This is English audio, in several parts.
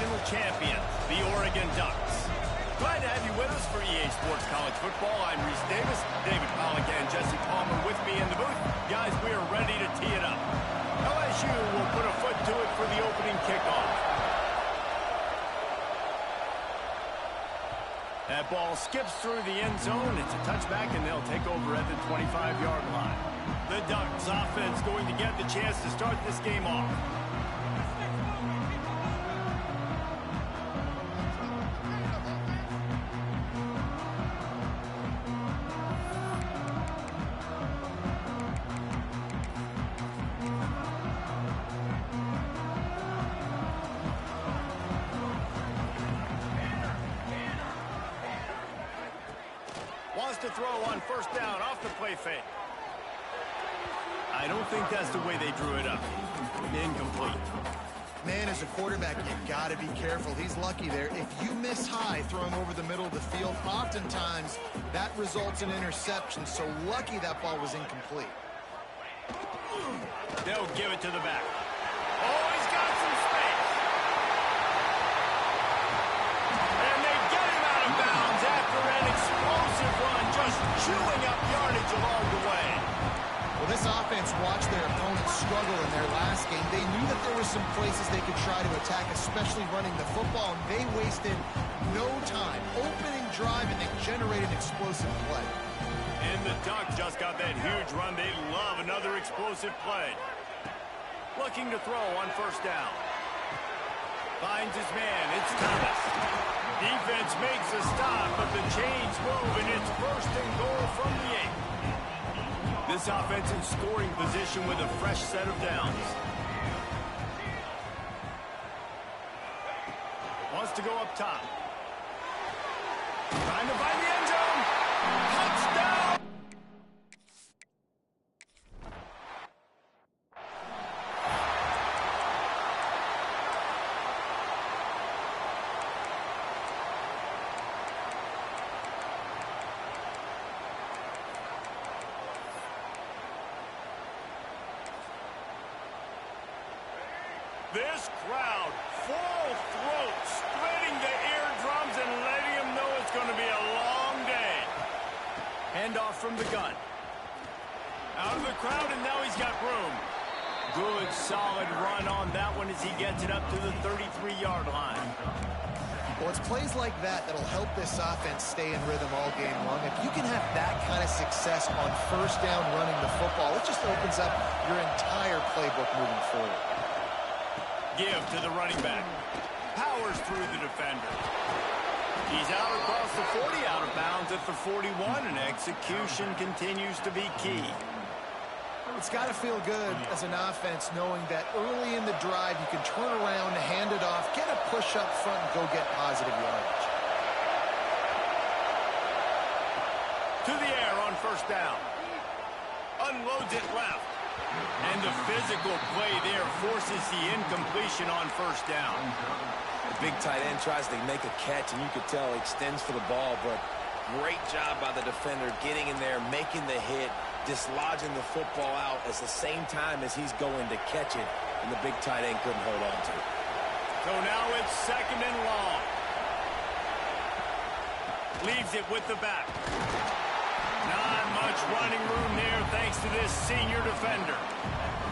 national champions, the Oregon Ducks. Glad to have you with us for EA Sports College Football. I'm Reese Davis, David Pollack, and Jesse Palmer with me in the booth. Guys, we are ready to tee it up. LSU will put a foot to it for the opening kickoff. That ball skips through the end zone. It's a touchback, and they'll take over at the 25-yard line. The Ducks offense going to get the chance to start this game off. Wants to throw on first down off the play fake. I don't think that's the way they drew it up. Incomplete. Man, as a quarterback, you got to be careful. He's lucky there. If you miss high throwing over the middle of the field, oftentimes that results in interception. So lucky that ball was incomplete. They'll give it to the back. Oh, he's got some space. And they get him out of bounds after an explosive run, just chewing up yardage along the way. Well, this offense watched their opponents struggle in their last game. They knew that there were some places they could try to attack, especially running the football, and they wasted no time. Opening drive, and they generated an explosive play. And the Ducks just got that huge run. They love another explosive play. Looking to throw on first down. Finds his man. It's Thomas. Defense makes a stop, but the chains move, and it's first and goal from the 8. This offense in scoring position with a fresh set of downs. Wants to go up top. Trying to find the end zone. Touchdown! This crowd, full throat, spreading the eardrums and letting them know it's going to be a long day. Handoff from the gun. Out of the crowd, and now he's got room. Good, solid run on that one as he gets it up to the 33-yard line. Well, it's plays like that that'll help this offense stay in rhythm all game long. If you can have that kind of success on first down running the football, it just opens up your entire playbook moving forward. Give to the running back. Powers through the defender. He's out across the 40, out of bounds at the 41, and execution continues to be key. It's got to feel good as an offense knowing that early in the drive you can turn around, hand it off, get a push up front, and go get positive yardage. To the air on first down. Unloads it left. And the physical play there forces the incompletion on first down. The big tight end tries to make a catch, and you could tell he extends for the ball, but great job by the defender getting in there, making the hit, dislodging the football out at the same time as he's going to catch it, and the big tight end couldn't hold on to it. So now it's second and long. Leaves it with the back. Not much running room there thanks to this senior defender.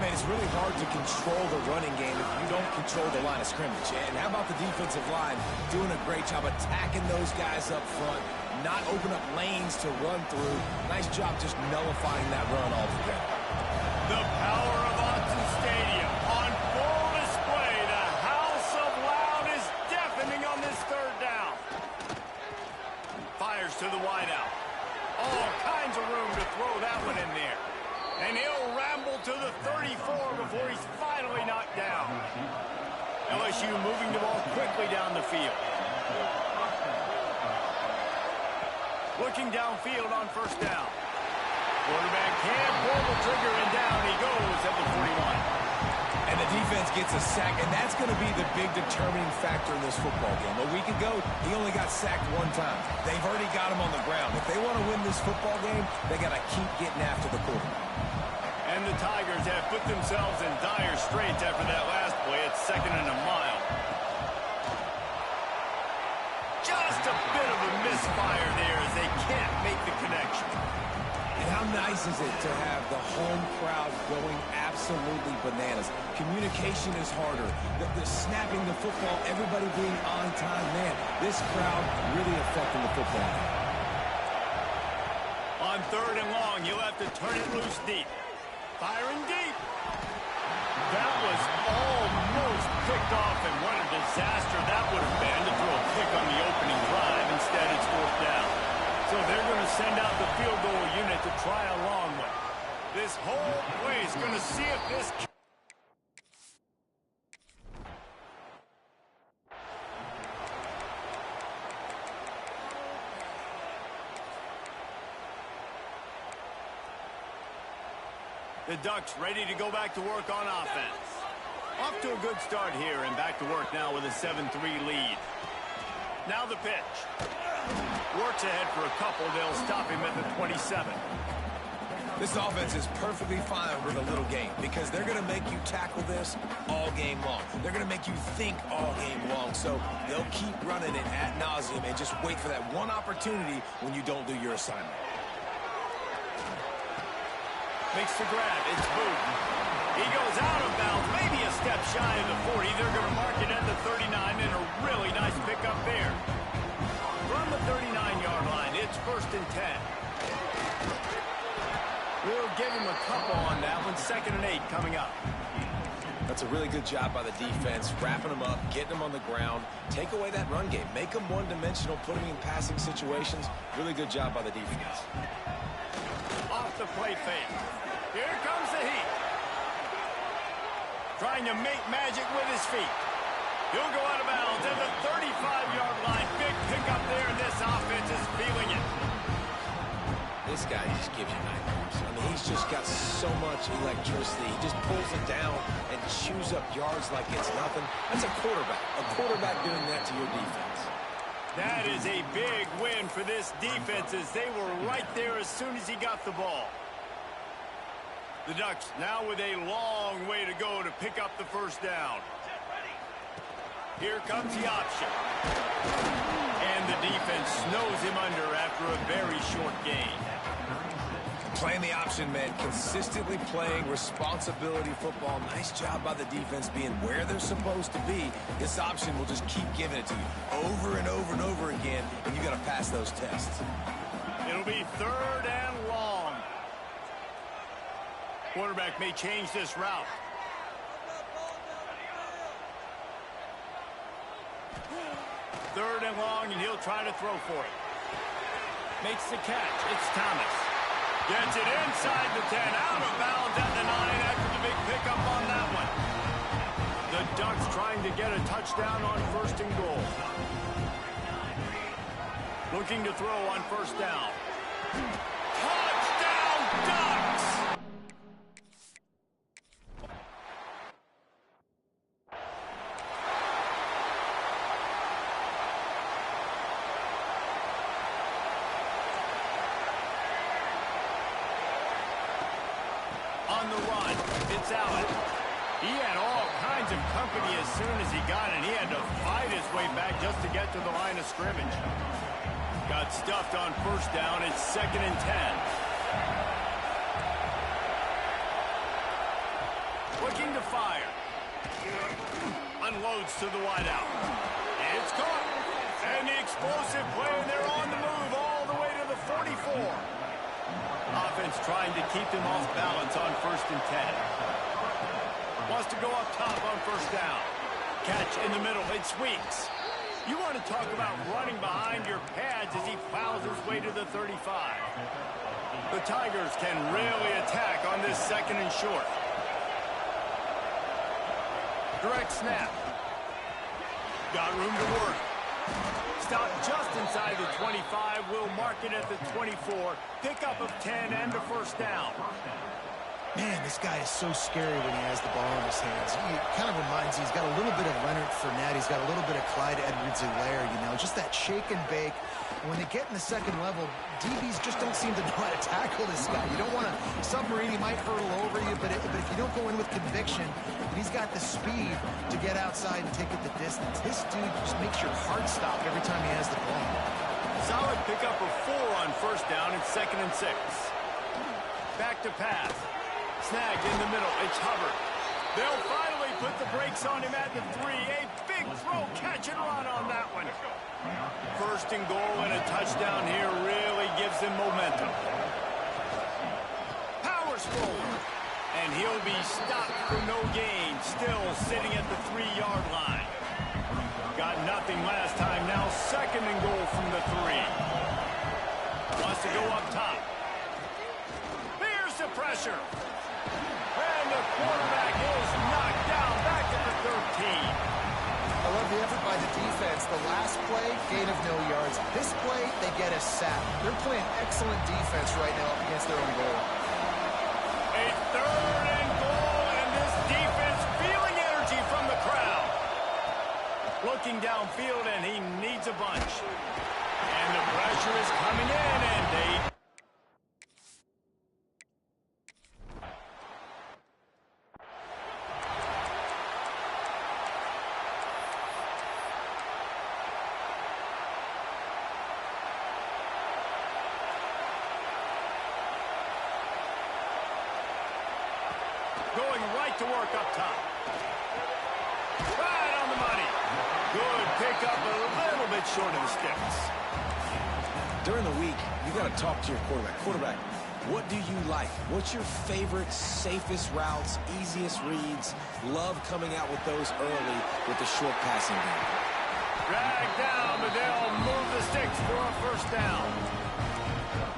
Man, it's really hard to control the running game if you don't control the line of scrimmage. And how about the defensive line doing a great job attacking those guys up front, not open up lanes to run through. Nice job just nullifying that run altogether. The power of Autzen Stadium on full display. The house of loud is deafening on this third down. Fires to the wideout. All kinds of room to throw that one in there. And he'll ramble to the 34 before he's finally knocked down. LSU moving the ball quickly down the field. Looking downfield on first down. Quarterback can't pull the trigger, and down he goes at the 41. And the defense gets a sack, and that's going to be the big determining factor in this football game. A week ago, he only got sacked one time. They've already got him on the ground. If they want to win this football game, they got to keep getting after the quarterback. And the Tigers have put themselves in dire straits after that last play. It's second and a mile. Just a bit of a misfire there as they can't make the connection. And how nice is it to have the home crowd going absolutely bananas? Communication is harder. The snapping the football, everybody being on time. Man, this crowd really affecting the football. On 3rd and long, you'll have to turn it loose deep. Firing deep. That was almost picked off, and what a disaster that would have been to throw a pick on the opening drive. Instead, it's 4th down. So they're going to send out the field goal unit to try a long one. This whole place going to see if this... The Ducks ready to go back to work on offense. Off to a good start here and back to work now with a 7-3 lead. Now the pitch. Works ahead for a couple. They'll stop him at the 27. This offense is perfectly fine with a little game because they're going to make you tackle this all game long. They're going to make you think all game long. So they'll keep running it ad nauseum and just wait for that one opportunity when you don't do your assignment. Makes the grab. It's Booth. He goes out of bounds, maybe a step shy of the 40. They're going to mark it at the 39, and a really nice pickup there. From the 39-yard line, it's 1st and 10. We'll give him a couple on that one. 2nd and 8 coming up. That's a really good job by the defense, wrapping them up, getting them on the ground. Take away that run game. Make them one-dimensional, put them in passing situations. Really good job by the defense. Off the play fake. Here comes the heat. Trying to make magic with his feet. He'll go out of bounds at the 35-yard line. Big pickup there, and this offense is feeling it. This guy just gives you nightmares. I mean, he's just got so much electricity. He just pulls it down and chews up yards like it's nothing. That's a quarterback. A quarterback doing that to your defense. That is a big win for this defense as they were right there as soon as he got the ball. The Ducks now with a long way to go to pick up the 1st down. Here comes the option. And the defense snows him under after a very short gain. Playing the option, man. Consistently playing responsibility football. Nice job by the defense being where they're supposed to be. This option will just keep giving it to you over and over and over again, and you got to pass those tests. It'll be 3rd and long. Quarterback may change this route. Third and long, and he'll try to throw for it. Makes the catch. It's Thomas. Gets it inside the 10, out of bounds at the 9 after the big pickup on that one. The Ducks trying to get a touchdown on 1st and goal. Looking to throw on 1st down. Touchdown, Ducks! On the run, it's Allen. He had all kinds of company as soon as he got it. He had to fight his way back just to get to the line of scrimmage. Got stuffed on 1st down. It's 2nd and 10. Looking to fire. Unloads to the wideout. It's caught. And the explosive play, and they're on the move all the way to the 44. Offense trying to keep them off balance on 1st and 10. Wants to go up top on 1st down. Catch in the middle. It's Weeks. You want to talk about running behind your pads as he plows his way to the 35. The Tigers can really attack on this 2nd and short. Direct snap. Got room to work. Stop just inside the 25. We'll mark it at the 24. Pickup of 10 and a 1st down. Man, this guy is so scary when he has the ball in his hands. He kind of reminds you, he's got a little bit of Leonard Fournette. He's got a little bit of Clyde Edwards-Helaire, you know, just that shake and bake. And when they get in the second level, DBs just don't seem to know how to tackle this guy. You don't want to submarine. He might hurtle over you, but if you don't go in with conviction, and he's got the speed to get outside and take it the distance. This dude just makes your heart stop every time he has the ball. Solid pickup of 4 on first down and 2nd and 6. Back to pass. Snagged in the middle. It's Hubbard. They'll finally put the brakes on him at the 3. A big throw, catch and run on that one. First and goal and a touchdown here really gives him momentum. Powers forward. And he'll be stopped for no gain. Still sitting at the 3-yard line. Got nothing last time. Now 2nd and goal from the 3. Wants to go up top. There's the pressure. And the quarterback is knocked down back at the 13. I love the effort by the defense. The last play, gain of no yards. This play, they get a sack. They're playing excellent defense right now up against their own goal. A 3rd and goal, and this defense feeling energy from the crowd. Looking downfield, and he needs a bunch. And the pressure is coming in, and they... Going right to work up top. Right on the money. Good pickup, a little bit short of the sticks. During the week, you got to talk to your quarterback. Quarterback, what do you like? What's your favorite, safest routes, easiest reads? Love coming out with those early with the short passing game. Drag down, but they'll move the sticks for a first down.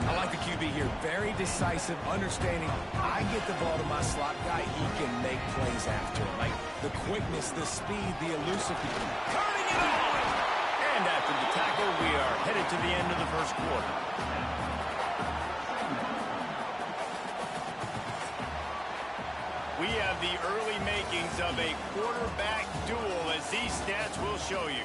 I like the QB here. Very decisive, understanding. I get the ball to my slot guy. He can make plays after it. Like the quickness, the speed, the elusiveness. Turning it on! And after the tackle, we are headed to the end of the first quarter. We have the early makings of a quarterback duel, as these stats will show you.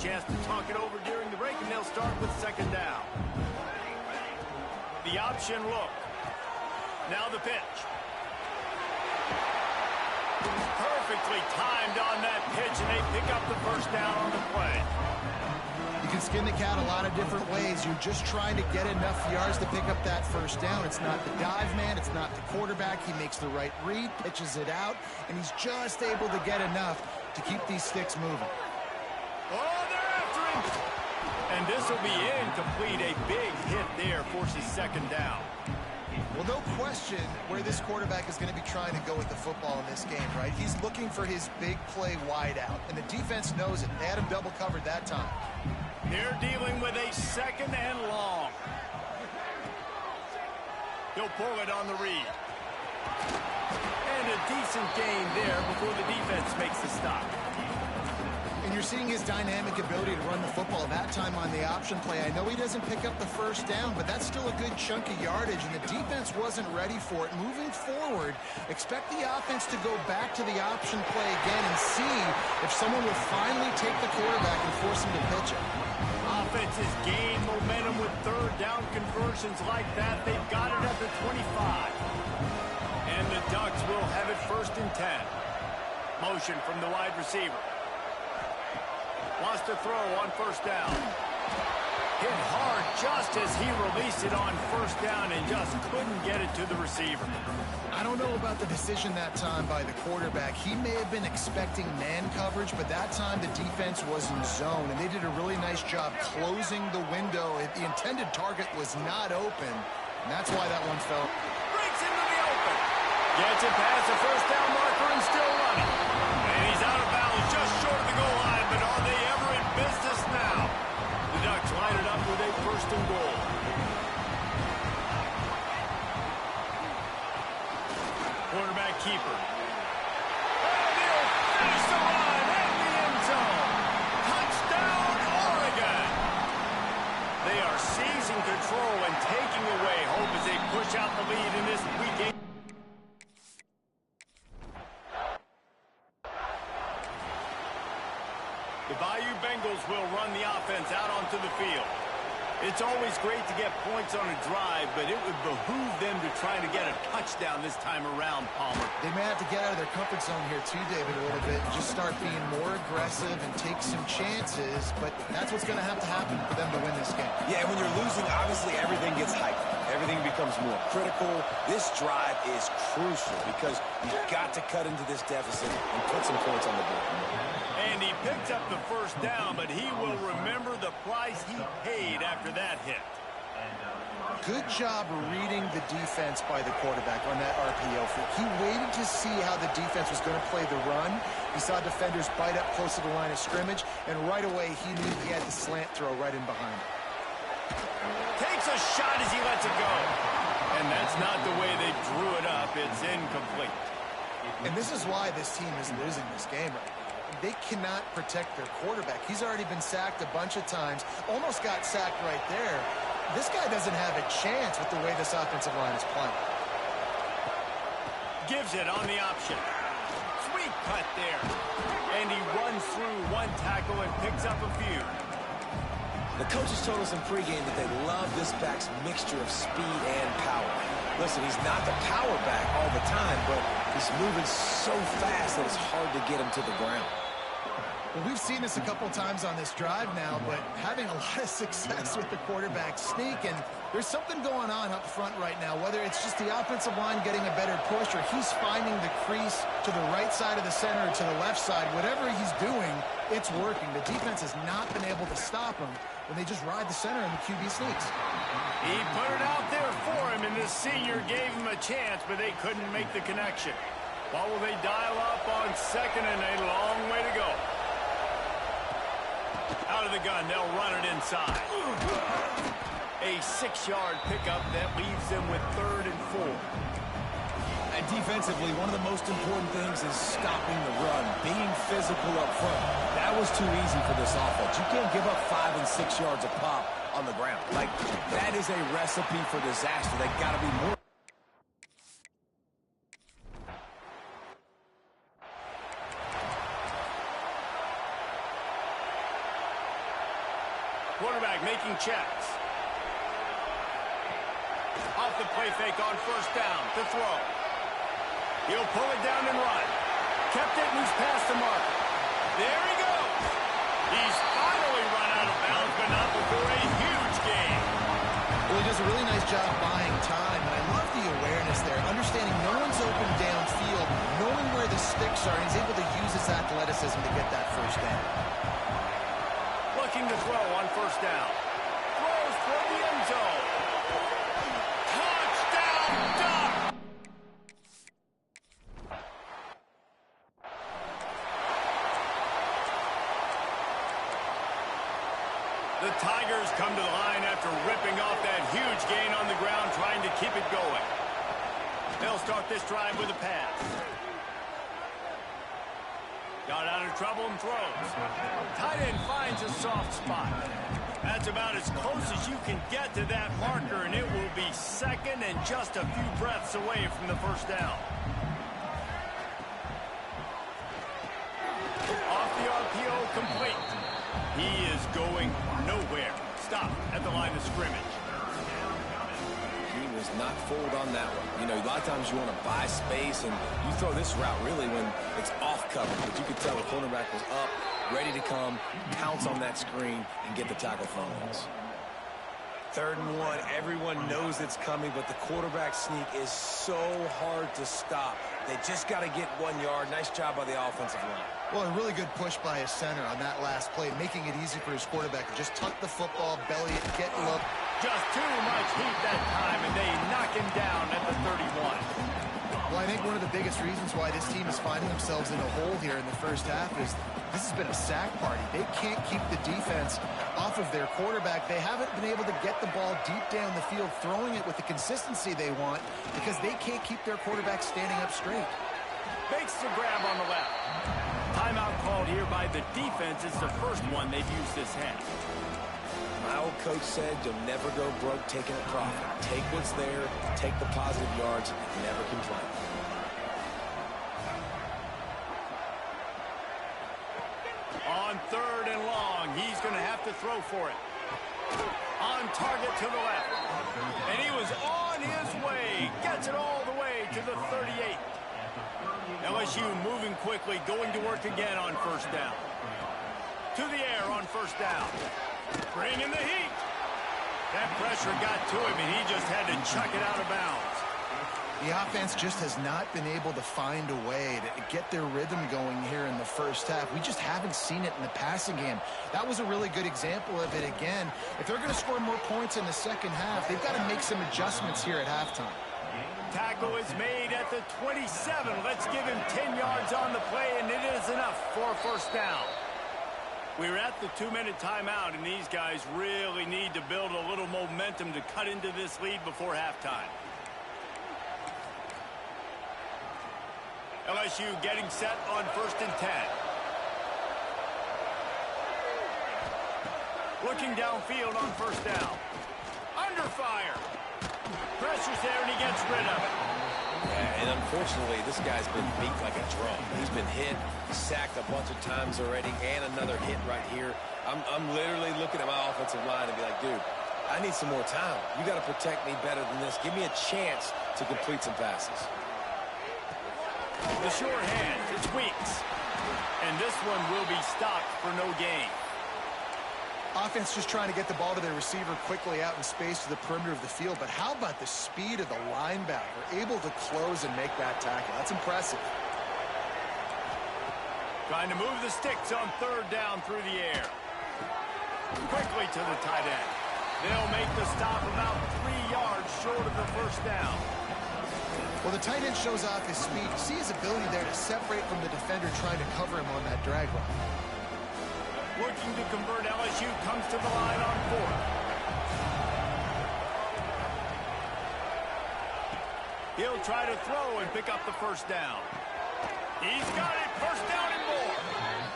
Chance to talk it over during the break, and they'll start with 2nd down. The option look. Now the pitch. Perfectly timed on that pitch, and they pick up the first down on the play. You can skin the cat a lot of different ways. You're just trying to get enough yards to pick up that first down. It's not the dive man. It's not the quarterback. He makes the right read, pitches it out, and he's just able to get enough to keep these sticks moving. Oh, they're after him. And this will be incomplete. A big hit there forces 2nd down. Well, no question where this quarterback is going to be trying to go with the football in this game, right? He's looking for his big play wide out, and the defense knows it. They had him double covered that time. They're dealing with a 2nd and long. He'll pull it on the read. And a decent gain there before the defense makes the stop. And you're seeing his dynamic ability to run the football. That time on the option play, I know he doesn't pick up the first down, but that's still a good chunk of yardage, and the defense wasn't ready for it. Moving forward, expect the offense to go back to the option play again and see if someone will finally take the quarterback and force him to pitch it. Offense has gained momentum with 3rd down conversions like that. They've got it at the 25. And the Ducks will have it 1st and 10. Motion from the wide receiver. Wants to throw on 1st down. Hit hard just as he released it on 1st down and just couldn't get it to the receiver. I don't know about the decision that time by the quarterback. He may have been expecting man coverage, but that time the defense was in zone, and they did a really nice job closing the window. The intended target was not open, and that's why that one fell. Breaks into the open. Gets it past the 1st down marker and still running. And he's out of bounds just short of the goal line, but are they ever in business now? The Ducks line it up with a 1st and goal. Quarterback keeper. control and taking away hope as they push out the lead in this week 8. The Bayou Bengals will run the offense out onto the field. It's always great to get points on a drive, but it would behoove them to try to get a touchdown this time around, Palmer. They may have to get out of their comfort zone here too, David, a little bit, and just start being more aggressive and take some chances, but that's what's going to happen for them to win this game. Yeah, when you're losing, obviously everything gets hyped. Everything becomes more critical. This drive is crucial because you've got to cut into this deficit and put some points on the board. And he picked up the first down, but he will remember the price he paid after that hit. Good job reading the defense by the quarterback on that RPO fake. He waited to see how the defense was going to play the run. He saw defenders bite up close to the line of scrimmage, and right away he knew he had the slant throw right in behind him. Takes a shot as he lets it go. And that's not the way they drew it up. It's incomplete. And this is why this team is losing this game right now. They cannot protect their quarterback. He's already been sacked a bunch of times, almost got sacked right there. This guy doesn't have a chance with the way this offensive line is playing. Gives it on the option. Sweet cut there. And he runs through one tackle and picks up a few. The coaches told us in pregame that they love this back's mixture of speed and power. Listen, he's not the power back all the time, but he's moving so fast that it's hard to get him to the ground. Well, we've seen this a couple times on this drive now, but having a lot of success with the quarterback sneak, and there's something going on up front right now, whether it's just the offensive line getting a better push or he's finding the crease to the right side of the center or to the left side. Whatever he's doing, it's working. The defense has not been able to stop him when they just ride the center and the QB sneaks. He put it out there for him, and the senior gave him a chance, but they couldn't make the connection. What will they dial up on second and a long way to go? Out of the gun, they'll run it inside. A 6-yard pickup that leaves them with 3rd and 4. And defensively, one of the most important things is stopping the run, being physical up front. That was too easy for this offense. You can't give up 5 and 6 yards a pop on the ground. Like, that is a recipe for disaster. They got to be more. Quarterback making checks. Off the play fake on first down to throw. He'll pull it down and run. Kept it and he's past the marker. There he goes. He's finally run out of bounds, but not before a huge gain. Well, he does a really nice job buying time, and I love the awareness there, understanding no one's open downfield, knowing where the sticks are, and he's able to use his athleticism to get that first down. Looking to throw on first down. Throws for the end zone. Touchdown, Duck! The Tigers come to the line after ripping off that huge gain on the ground, trying to keep it going. They'll start this drive with a pass. Got out of trouble and throws. Tight end finds a soft spot. That's about as close as you can get to that marker, and it will be second and just a few breaths away from the first down. Off the RPO, complete. He is going nowhere. Stop at the line of scrimmage. He was not fooled on that one. You know, a lot of times you want to buy space, and you throw this route really when it's off cover. But you could tell the cornerback was up, ready to come, pounce on that screen, and get the tackle from us. 3rd and 1, everyone knows it's coming, but the quarterback sneak is so hard to stop. They just got to get 1 yard. Nice job by the offensive line. Well, a really good push by his center on that last play, making it easy for his quarterback to just tuck the football, belly it, get low. Just too much heat that time, and they knock him down at the 31. Well, I think one of the biggest reasons why this team is finding themselves in a hole here in the first half is this has been a sack party. They can't keep the defense off of their quarterback. They haven't been able to get the ball deep down the field, throwing it with the consistency they want because they can't keep their quarterback standing up straight. Makes the grab on the left. Timeout called here by the defense. It's the first one they've used this half. My old coach said you'll never go broke taking a profit. Take what's there, take the positive yards, and never complain. On 3rd and long, he's going to have to throw for it. On target to the left. And he was on his way. Gets it all the way to the 38. LSU moving quickly, going to work again on 1st down. To the air on 1st down. Bringing the heat. That pressure got to him, and he just had to chuck it out of bounds. The offense just has not been able to find a way to get their rhythm going here in the 1st half. We just haven't seen it in the passing game. That was a really good example of it again. If they're going to score more points in the 2nd half, they've got to make some adjustments here at halftime. Tackle is made at the 27. Let's give him 10 yards on the play, and it is enough for a 1st down. We're at the 2-minute timeout, and these guys really need to build a little momentum to cut into this lead before halftime. LSU getting set on 1st and 10. Looking downfield on 1st down. Under fire. Pressure's there, and he gets rid of it. Yeah, and unfortunately, this guy's been beat like a drum. He's been hit, sacked a bunch of times already, and another hit right here. I'm literally looking at my offensive line and be like, dude, I need some more time. You got to protect me better than this. Give me a chance to complete some passes. The sure hand, it's Weeks. And this one will be stopped for no gain. Offense just trying to get the ball to their receiver quickly out in space to the perimeter of the field. But how about the speed of the linebacker? Able to close and make that tackle. That's impressive. Trying to move the sticks on 3rd down through the air. Quickly to the tight end. They'll make the stop about 3 yards short of the 1st down. Well, the tight end shows off his speed. You see his ability there to separate from the defender trying to cover him on that drag route. Looking to convert, LSU comes to the line on 4th. He'll try to throw and pick up the 1st down. He's got it, 1st down and more.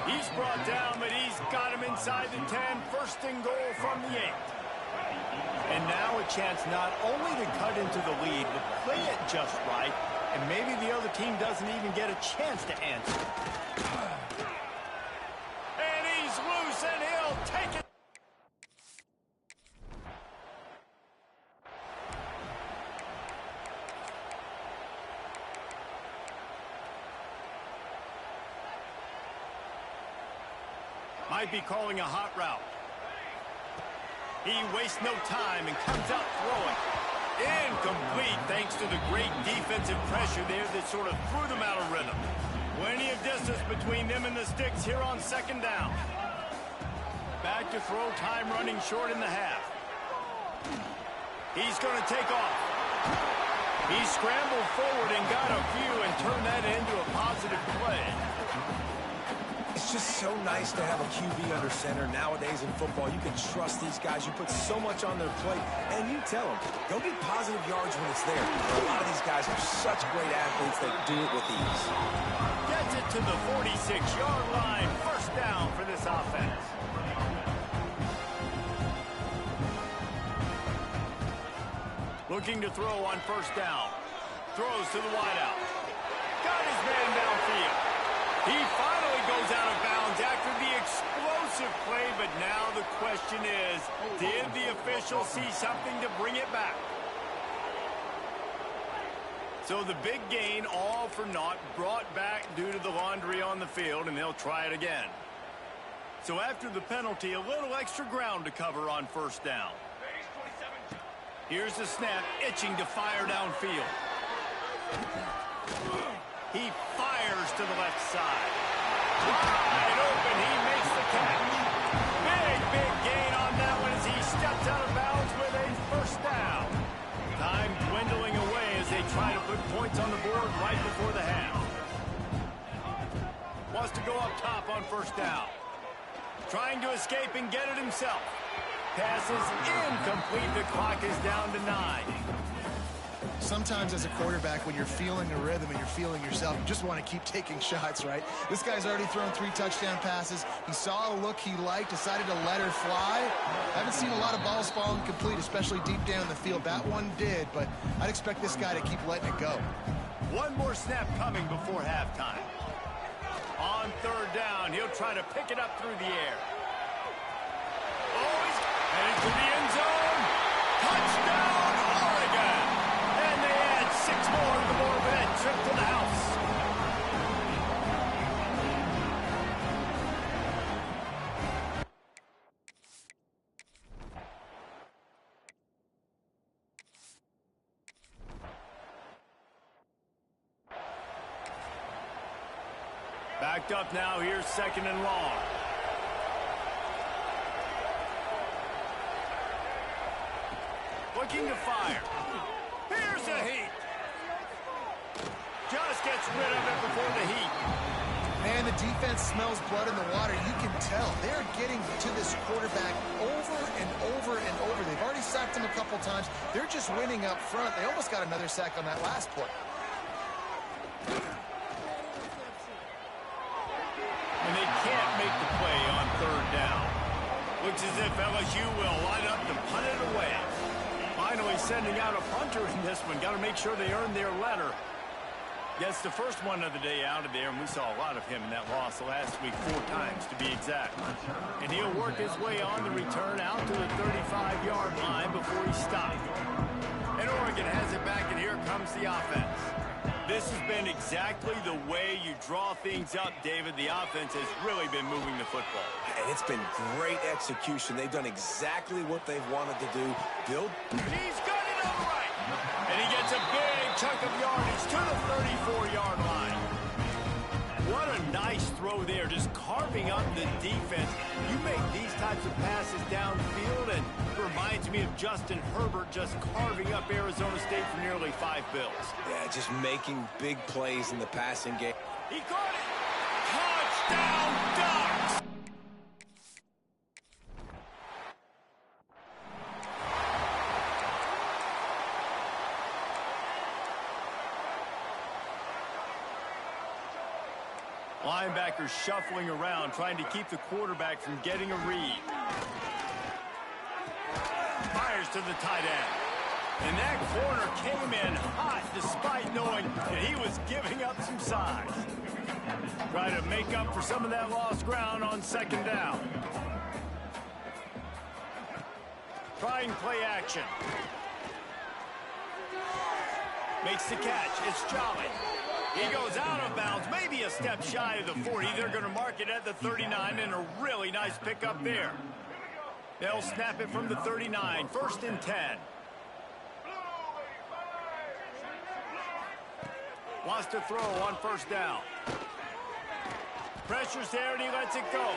He's brought down, but he's got him inside the 10, 1st and goal from the 8. And now a chance not only to cut into the lead, but play it just right, and maybe the other team doesn't even get a chance to answer. And he's loose, and he'll take it. Might be calling a hot route. He wastes no time and comes out throwing. Incomplete thanks to the great defensive pressure there that sort of threw them out of rhythm. Plenty of distance between them and the sticks here on 2nd down. Back to throw, time running short in the half. He's going to take off. He scrambled forward and got a few and turned that into a positive play. It's just so nice to have a QB under center. Nowadays in football, you can trust these guys. You put so much on their plate, and you tell them, go get positive yards when it's there. A lot of these guys are such great athletes that do it with ease. Gets it to the 46-yard line. 1st down for this offense. Looking to throw on 1st down. Throws to the wideout. Got his man downfield. He finally goes out of bounds after the explosive play, but now the question is, did the official see something to bring it back? So the big gain, all for naught, brought back due to the laundry on the field, and they'll try it again. So after the penalty, a little extra ground to cover on 1st down. Here's the snap, itching to fire downfield. He fires to the left side. Wide open, he makes the catch. Big gain on that one as he steps out of bounds with a 1st down. Time dwindling away as they try to put points on the board right before the half. Wants to go up top on 1st down. Trying to escape and get it himself. Pass is incomplete. The clock is down to 9. Sometimes as a quarterback, when you're feeling a rhythm and you're feeling yourself, you just want to keep taking shots, right? This guy's already thrown 3 touchdown passes. He saw a look he liked, decided to let her fly. I haven't seen a lot of balls fall incomplete, especially deep down the field. That one did, but I'd expect this guy to keep letting it go. One more snap coming before halftime. On 3rd down, he'll try to pick it up through the air. Oh, he's headed to the end zone. Touchdown, Oregon! And they add 6 more to the board with that trip to the house. Backed up now, here's 2nd and long. Looking to fire. Here's a heat. Just gets rid of it before the heat. Man, the defense smells blood in the water. You can tell. They're getting to this quarterback over and over and over. They've already sacked him a couple times. They're just winning up front. They almost got another sack on that last play. And they can't make the play on 3rd down. Looks as if LSU will line up to punt it away. Finally sending out a punter in this one. Got to make sure they earn their letter. Gets the first one of the day out of there, and we saw a lot of him in that loss last week, 4 times to be exact. And he'll work his way on the return out to the 35-yard line before he stopped. And Oregon has it back, and here comes the offense. This has been exactly the way you draw things up, David. The offense has really been moving the football. And it's been great execution. They've done exactly what they've wanted to do. He's got it on the right. And he gets a big chunk of yardage to the 34-yard line. What a nice throw there, just carving up the defense. You make these types of passes downfield, and it reminds me of Justin Herbert just carving up Arizona State for nearly 5 bills. Yeah, just making big plays in the passing game. He caught it. Touchdown, Ducks! Linebackers shuffling around, trying to keep the quarterback from getting a read. Fires to the tight end. And that corner came in hot despite knowing that he was giving up some size. Try to make up for some of that lost ground on 2nd down. Trying play action. Makes the catch. It's Jolly. He goes out of bounds, maybe a step shy of the 40. They're going to mark it at the 39, and a really nice pickup there. They'll snap it from the 39, 1st and 10. Wants to throw on 1st down. Pressure's there, and he lets it go.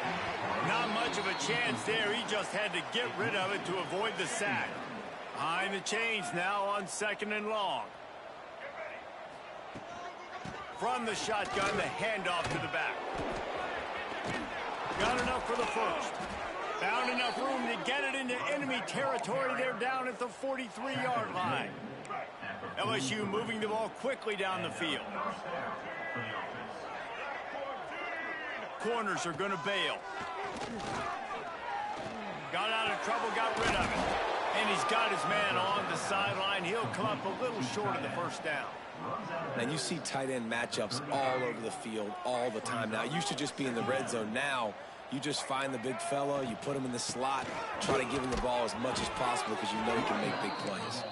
Not much of a chance there. He just had to get rid of it to avoid the sack. Behind the chains now on 2nd and long. From the shotgun, the handoff to the back. Got enough for the 1st. Found enough room to get it into enemy territory. They're down at the 43-yard line. LSU moving the ball quickly down the field. Corners are going to bail. Got out of trouble, got rid of it. And he's got his man on the sideline. He'll come up a little short of the 1st down. And you see tight end matchups all over the field all the time. Now, it used to just be in the red zone. Now, you just find the big fella, you put him in the slot, try to give him the ball as much as possible because you know he can make big plays.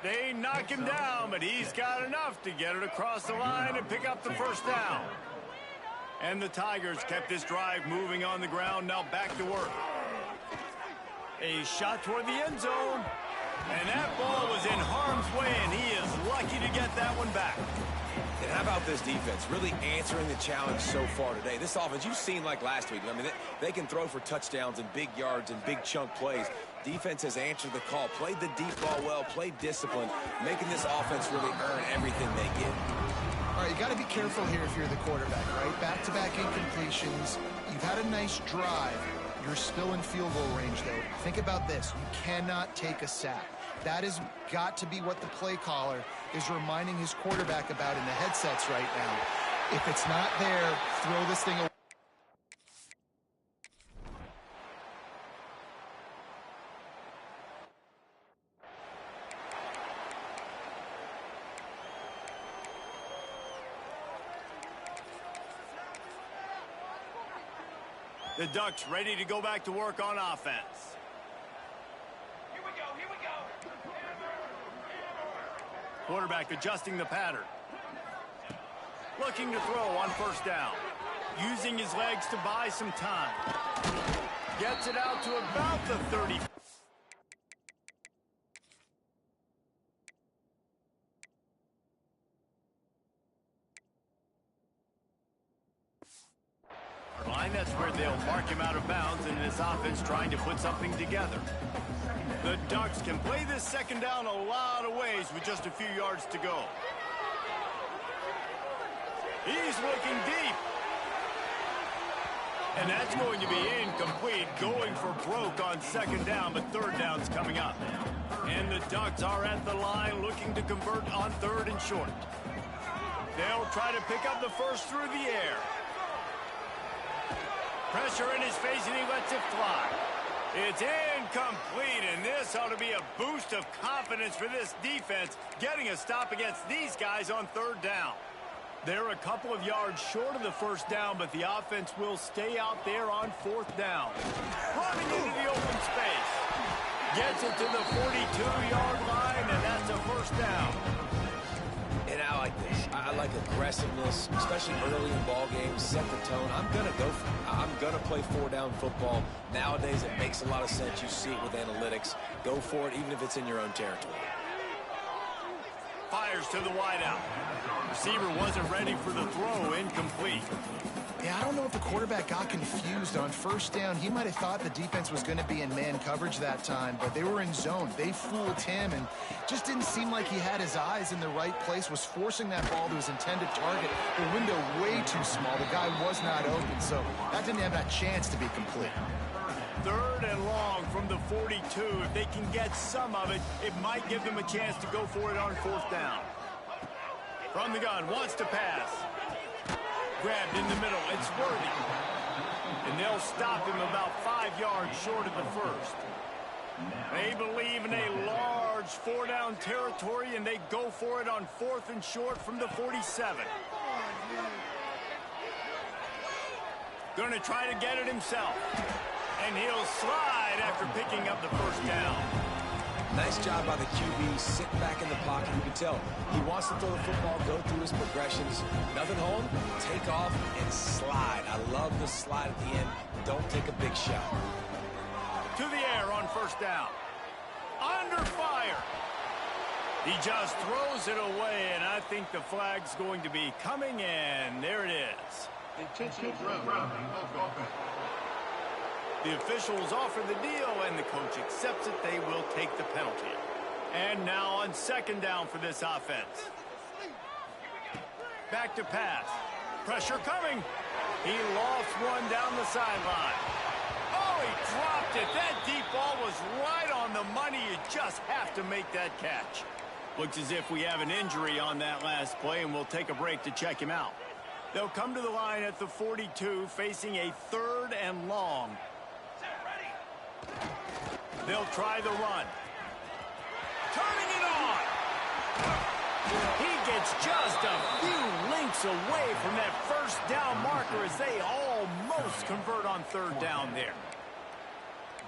They knock him down, but he's got enough to get it across the line and pick up the 1st down. And the Tigers kept this drive moving on the ground, now back to work. A shot toward the end zone. And that ball was in harm's way, and he is lucky to get that one back. And how about this defense really answering the challenge so far today? This offense, you've seen like last week. I mean, they can throw for touchdowns and big yards and big chunk plays. Defense has answered the call, played the deep ball well, played discipline, making this offense really earn everything they get. All right, you got to be careful here if you're the quarterback, right? Back-to-back incompletions. You've had a nice drive. You're still in field goal range, though. Think about this. You cannot take a sack. That has got to be what the play caller is reminding his quarterback about in the headsets right now. If it's not there, throw this thing away. The Ducks ready to go back to work on offense. Here we go. Quarterback adjusting the pattern. Looking to throw on first down. Using his legs to buy some time. Gets it out to about the 30. Line, that's where they'll mark him out of bounds, and this offense trying to put something together. The Ducks can play this second down a lot of ways with just a few yards to go. He's looking deep. And that's going to be incomplete, going for broke on second down, but third down's coming up. And the Ducks are at the line looking to convert on third and short. They'll try to pick up the first through the air. Pressure in his face, and he lets it fly. It's incomplete, and this ought to be a boost of confidence for this defense, getting a stop against these guys on third down. They're a couple of yards short of the first down, but the offense will stay out there on fourth down. Running into the open space. Gets it to the 42-yard line, and that's a first down. And I like this. I like aggressiveness, especially early in ball games. Set the tone. I'm going to go for it. I'm going to play four-down football. Nowadays, it makes a lot of sense. You see it with analytics. Go for it, even if it's in your own territory. Fires to the wideout. Receiver wasn't ready for the throw. Incomplete. Yeah, I don't know if the quarterback got confused on first down. He might have thought the defense was going to be in man coverage that time, but they were in zone. They fooled him and just didn't seem like he had his eyes in the right place, was forcing that ball to his intended target. The window way too small. The guy was not open, so that didn't have that chance to be complete. Third and long from the 42. If they can get some of it, it might give them a chance to go for it on fourth down. From the gun, wants to pass. Grabbed in the middle, it's Worthy. And they'll stop him about 5 yards short of the first. They believe in a large four-down territory, and they go for it on fourth and short from the 47. Going to try to get it himself. And he'll slide after picking up the first down. Nice job by the QB, sitting back in the pocket. You can tell he wants to throw the football, go through his progressions. Nothing home, take off, and slide. I love the slide at the end. Don't take a big shot. To the air on first down. Under fire. He just throws it away, and I think the flag's going to be coming in. There it is. Intentional ground. The officials offer the deal, and the coach accepts it. They will take the penalty. And now on second down for this offense. Back to pass. Pressure coming. He lofts one down the sideline. Oh, he dropped it. That deep ball was right on the money. You just have to make that catch. Looks as if we have an injury on that last play, and we'll take a break to check him out. They'll come to the line at the 42, facing a third and long. They'll try the run. Turning it on. He gets just a few lengths away from that first down marker as they almost convert on third down there.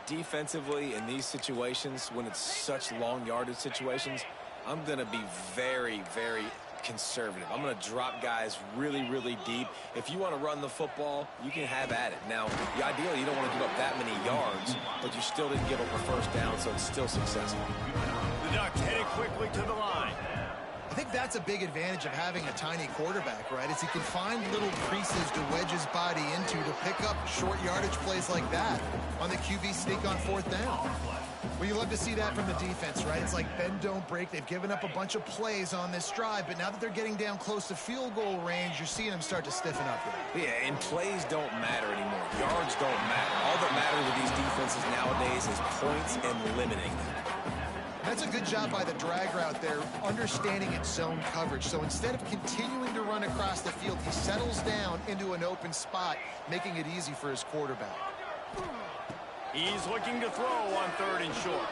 Defensively, in these situations, when it's such long yardage situations, I'm going to be very, very conservative. I'm going to drop guys really, really deep. If you want to run the football, you can have at it. Now, ideally, you don't want to give up that many yards, but you still didn't give up a first down, so it's still successful. The Ducks headed quickly to the line. I think that's a big advantage of having a tiny quarterback, right? Is he can find little creases to wedge his body into to pick up short yardage plays like that on the QB sneak on fourth down. Well, you love to see that from the defense, right? It's like bend, don't break. They've given up a bunch of plays on this drive, but now that they're getting down close to field goal range, you're seeing them start to stiffen up there. Yeah, and plays don't matter anymore. Yards don't matter. All that matters with these defenses nowadays is points and limiting them. That's a good job by the drag route there, understanding its zone coverage. So instead of continuing to run across the field, he settles down into an open spot, making it easy for his quarterback. He's looking to throw on 3rd and short.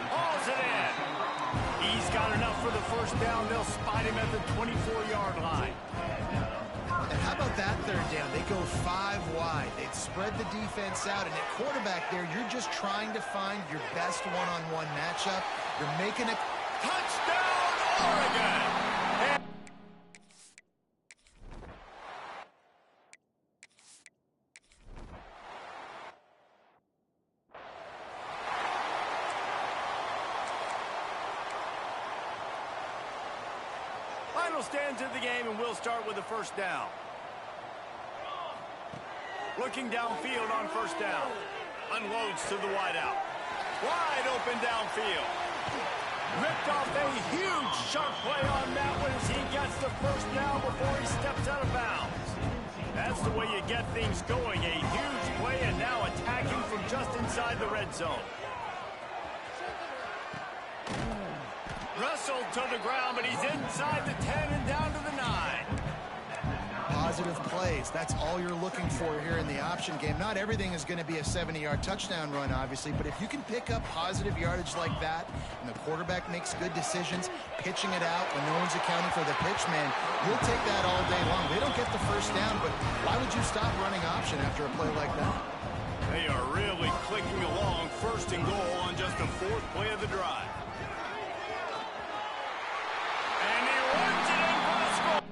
Hauls it in. He's got enough for the first down. They'll spot him at the 24-yard line. And how about that 3rd down? They go 5 wide. They'd spread the defense out. And at quarterback there, you're just trying to find your best one-on-one matchup. You're making a touchdown, Oregon! Final stands of the game, and we'll start with the first down. Looking downfield on first down. Unloads to the wideout. Wide open downfield. Ripped off a huge sharp play on that one as he gets the first down before he steps out of bounds. That's the way you get things going. A huge play and now attacking from just inside the red zone. Wrestled to the ground, but he's inside the 10 and down to the 9. Positive plays. That's all you're looking for here in the option game. Not everything is going to be a 70-yard touchdown run, obviously, but if you can pick up positive yardage like that and the quarterback makes good decisions, pitching it out when no one's accounting for the pitch, man, you'll take that all day long. They don't get the first down, but why would you stop running option after a play like that? They are really clicking along. 1st and goal on just the 4th play of the drive. And he runs it in for the score.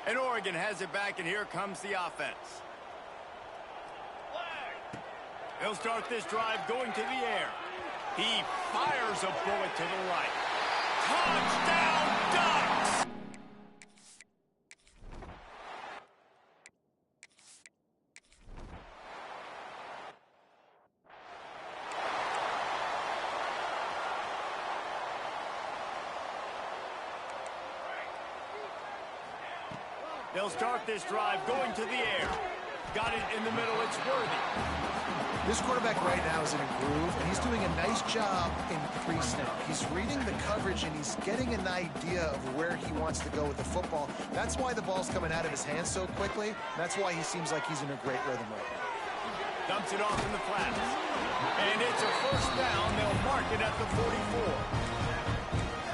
And Oregon has it back, and here comes the offense. They'll start this drive going to the air. He fires a bullet to the right. Touchdown, Ducks! They'll start this drive going to the air. Got it in the middle. It's Worthy. This quarterback right now is in a groove, and he's doing a nice job in pre-snap. He's reading the coverage, and he's getting an idea of where he wants to go with the football. That's why the ball's coming out of his hands so quickly. That's why he seems like he's in a great rhythm right now. Dumps it off in the flats. And it's a first down. They'll mark it at the 44.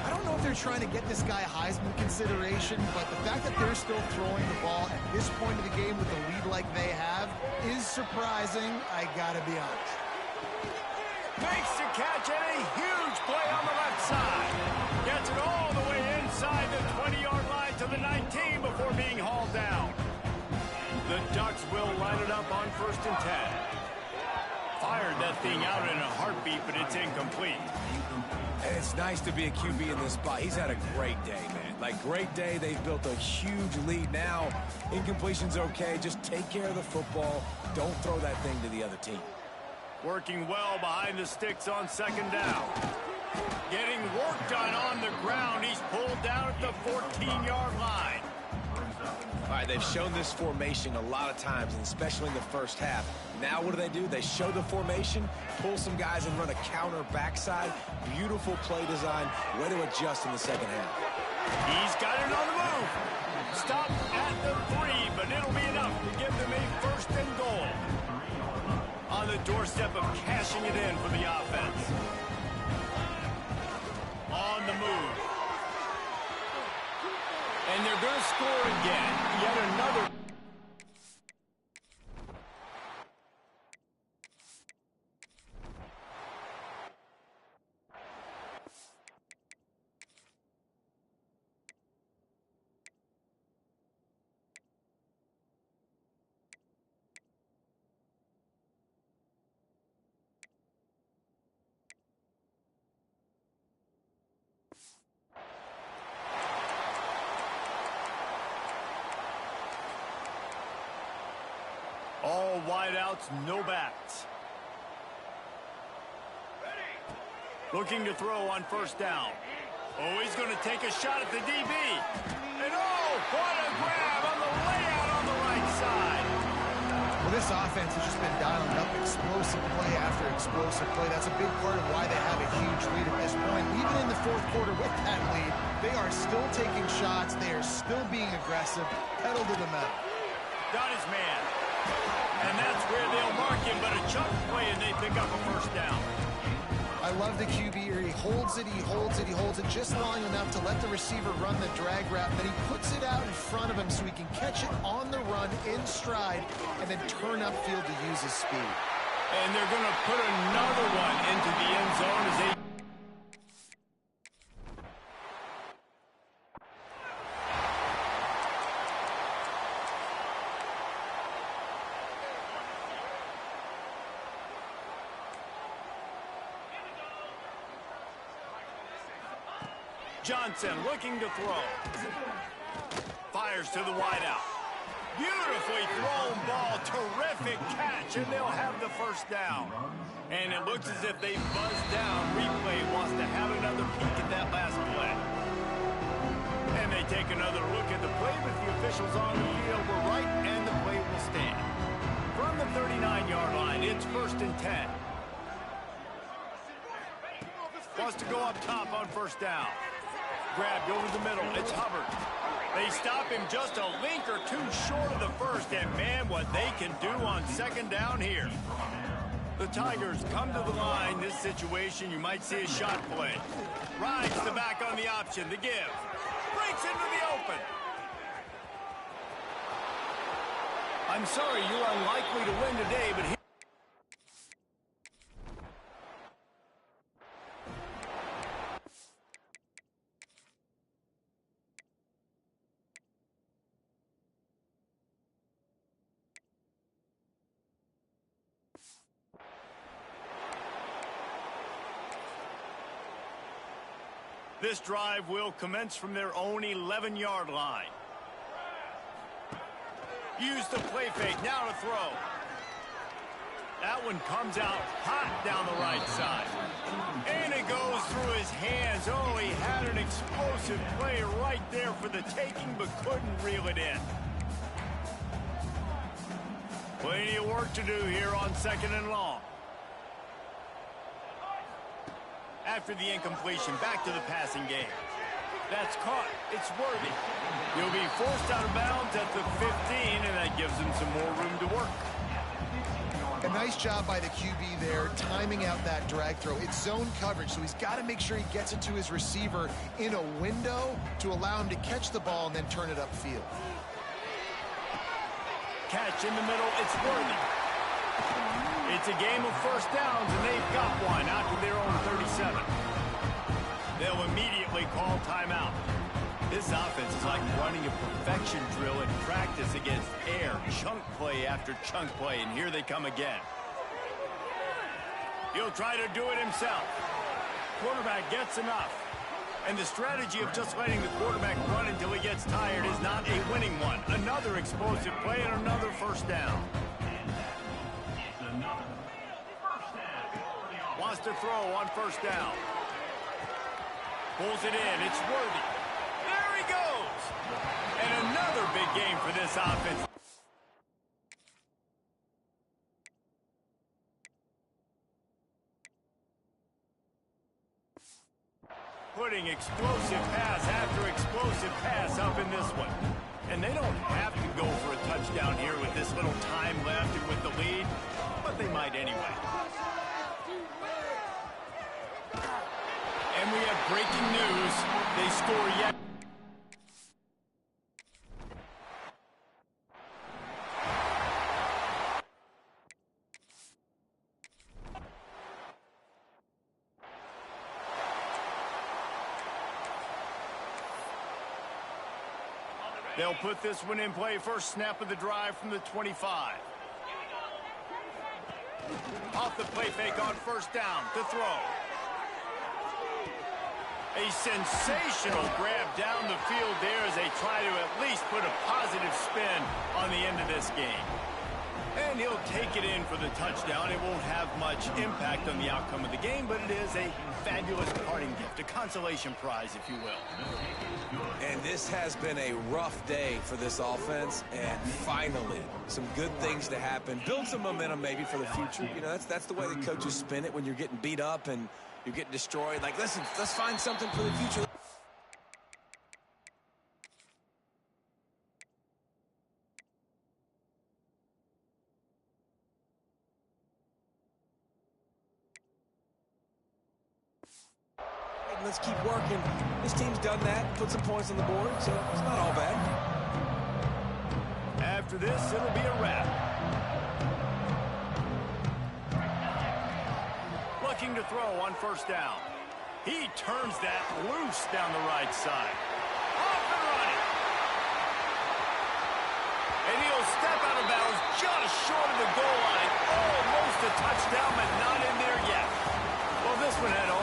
I don't know if they're trying to get this guy Heisman consideration, but the fact that they're still throwing the ball at this point of the game with the lead like they have is surprising, I gotta be honest. Makes the catch and a huge play on the left side. Gets it all the way inside the 20-yard line to the 19 before being hauled down. The Ducks will line it up on 1st and 10. Fired that thing out in a heartbeat, but it's incomplete. And it's nice to be a QB in this spot. He's had a great day, man. Like, great day. They've built a huge lead now. Incompletion's okay. Just take care of the football. Don't throw that thing to the other team. Working well behind the sticks on 2nd down. Getting work done on the ground. He's pulled down at the 14-yard line. All right, they've shown this formation a lot of times, and especially in the first half. Now what do? They show the formation, pull some guys and run a counter backside. Beautiful play design. Way to adjust in the second half. He's got it on the move. Stop at the 3, but it'll be enough to give them a 1st and goal. On the doorstep of cashing it in for the offense. On the move. And they're going to score again. Yet another. wideouts, no backs. Looking to throw on first down. Oh, he's going to take a shot at the DB. And oh, what a grab on the layout on the right side. Well, this offense has just been dialing up explosive play after explosive play. That's a big part of why they have a huge lead at this point. Even in the fourth quarter with that lead, they are still taking shots. They are still being aggressive, pedal to the metal. Got his man. And that's where they'll mark him, but a chunk play and they pick up a first down. I love the QB here. He holds it, he holds it, he holds it just long enough to let the receiver run the drag route. Then he puts it out in front of him so he can catch it on the run in stride and then turn upfield to use his speed. And they're going to put another one into the end zone as they... Johnson looking to throw. Fires to the wideout. Beautifully thrown ball. Terrific catch, and they'll have the first down. And it looks as if they buzzed down. Replay wants to have another peek at that last play. And they take another look at the play, but the officials on the field were right, and the play will stand. From the 39-yard line, it's 1st and 10. Wants to go up top on first down. Grabbed over the middle. It's Hubbard. They stop him just a link or two short of the first, and man, what they can do on second down here. The Tigers come to the line. This situation, you might see a shot play. Rides the back on the option. The give. Breaks into the open. I'm sorry, you're unlikely to win today, but here... This drive will commence from their own 11-yard line. Use the play fake, now to throw. That one comes out hot down the right side. And it goes through his hands. Oh, he had an explosive play right there for the taking, but couldn't reel it in. Plenty of work to do here on 2nd and long. After the incompletion, back to the passing game. That's caught. It's Worthy. He'll be forced out of bounds at the 15, and that gives him some more room to work. A nice job by the QB there, timing out that drag throw. It's zone coverage, so he's got to make sure he gets it to his receiver in a window to allow him to catch the ball and then turn it upfield. Catch in the middle. It's Worthy. It's a game of first downs, and they've got one out to their own 37. They'll immediately call timeout. This offense is like running a perfection drill in practice against air. Chunk play after chunk play, and here they come again. He'll try to do it himself. Quarterback gets enough. And the strategy of just letting the quarterback run until he gets tired is not a winning one. Another explosive play and another first down. Wants to throw on first down. Pulls it in. It's Worthy. There he goes. And another big game for this offense. Putting explosive pass after explosive pass up in this one. And they don't have to go for a touchdown here with this little time left and with the lead, but they might anyway. And we have breaking news. They score yet. They'll put this one in play. First snap of the drive from the 25. Off the play fake on first down to throw. A sensational grab down the field there as they try to at least put a positive spin on the end of this game. And he'll take it in for the touchdown. It won't have much impact on the outcome of the game, but it is a fabulous parting gift, a consolation prize, if you will. And this has been a rough day for this offense, and finally, some good things to happen. Build some momentum maybe for the future. You know, that's the way the coaches spin it when you're getting beat up and you're getting destroyed. Like, listen, let's find something for the future. Let's keep working. This team's done that, put some points on the board, so it's not all bad. After this, it'll be a wrap. Looking to throw on first down. He turns that loose down the right side. Off and running. And he'll step out of bounds just short of the goal line. Almost a touchdown, but not in there yet. Well, this one had all